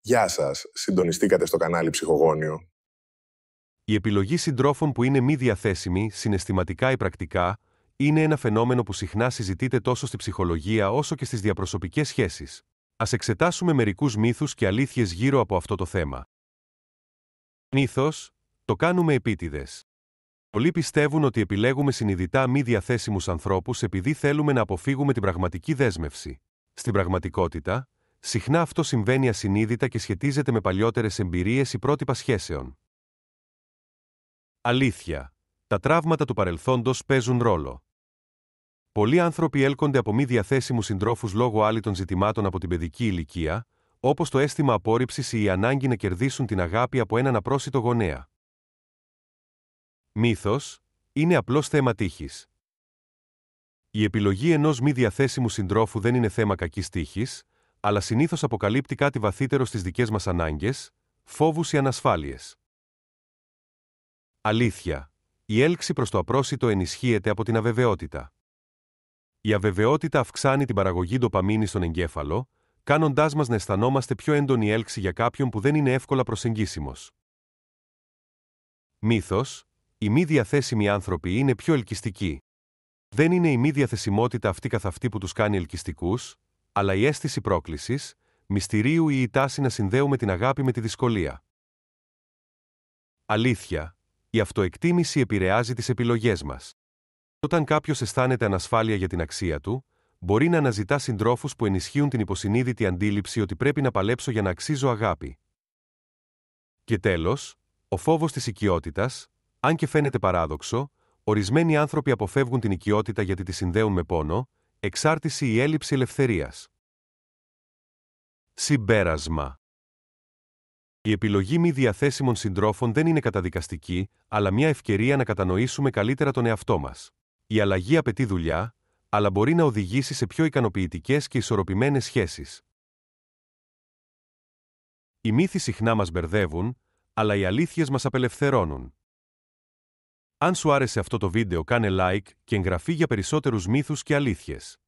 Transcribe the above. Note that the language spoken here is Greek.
Γεια σας, συντονιστήκατε στο κανάλι Ψυχογόνιο. Η επιλογή συντρόφων που είναι μη διαθέσιμοι, συναισθηματικά ή πρακτικά, είναι ένα φαινόμενο που συχνά συζητείται τόσο στη ψυχολογία όσο και στις διαπροσωπικές σχέσεις. Ας εξετάσουμε μερικούς μύθους και αλήθειες γύρω από αυτό το θέμα. Μύθος: το κάνουμε επίτηδες. Πολλοί πιστεύουν ότι επιλέγουμε συνειδητά μη διαθέσιμους ανθρώπους επειδή θέλουμε να αποφύγουμε την πραγματική δέσμευση. Στην πραγματικότητα, συχνά αυτό συμβαίνει ασυνείδητα και σχετίζεται με παλιότερες εμπειρίες ή πρότυπα σχέσεων. Αλήθεια. Τα τραύματα του παρελθόντος παίζουν ρόλο. Πολλοί άνθρωποι έλκονται από μη διαθέσιμους συντρόφους λόγω άλυτων ζητημάτων από την παιδική ηλικία, όπως το αίσθημα απόρριψης ή η ανάγκη να κερδίσουν την αγάπη από έναν απρόσιτο γονέα. Μύθος: είναι απλώς θέμα τύχης. Η επιλογή ενός μη διαθέσιμου συντρόφου δεν είναι θέμα κακής τύχης, αλλά συνήθως αποκαλύπτει κάτι βαθύτερο στις δικές μας ανάγκες, φόβους ή ανασφάλειες. Αλήθεια. Η έλξη προς το απρόσιτο ενισχύεται από την αβεβαιότητα. Η αβεβαιότητα αυξάνει την παραγωγή ντοπαμίνη στον εγκέφαλο, κάνοντάς μας να αισθανόμαστε πιο έντονη έλξη για κάποιον που δεν είναι εύκολα προσεγγίσιμος. Μύθος: οι μη διαθέσιμοι άνθρωποι είναι πιο ελκυστικοί. Δεν είναι η μη διαθεσιμότητα αυτή καθ' αυτή που τους κάνει ελκυστικούς, αλλά η αίσθηση πρόκλησης, μυστηρίου ή η τάση να συνδέουμε την αγάπη με τη δυσκολία. Αλήθεια. Η αυτοεκτίμηση επηρεάζει τις επιλογές μας. Όταν κάποιος αισθάνεται ανασφάλεια για την αξία του, μπορεί να αναζητά συντρόφους που ενισχύουν την υποσυνείδητη αντίληψη ότι πρέπει να παλέψω για να αξίζω αγάπη. Και τέλος, ο φόβος της οικειότητας, αν και φαίνεται παράδοξο, ορισμένοι άνθρωποι αποφεύγουν την οικειότητα γιατί τη συνδέουν με πόνο, εξάρτηση ή έλλειψη ελευθερίας. Συμπέρασμα. Η επιλογή μη διαθέσιμων συντρόφων δεν είναι καταδικαστική, αλλά μια ευκαιρία να κατανοήσουμε καλύτερα τον εαυτό μας. Η αλλαγή απαιτεί δουλειά, αλλά μπορεί να οδηγήσει σε πιο ικανοποιητικές και ισορροπημένες σχέσεις. Οι μύθοι συχνά μας μπερδεύουν, αλλά οι αλήθειες μας απελευθερώνουν. Αν σου άρεσε αυτό το βίντεο, κάνε like και εγγραφή για περισσότερους μύθους και αλήθειες.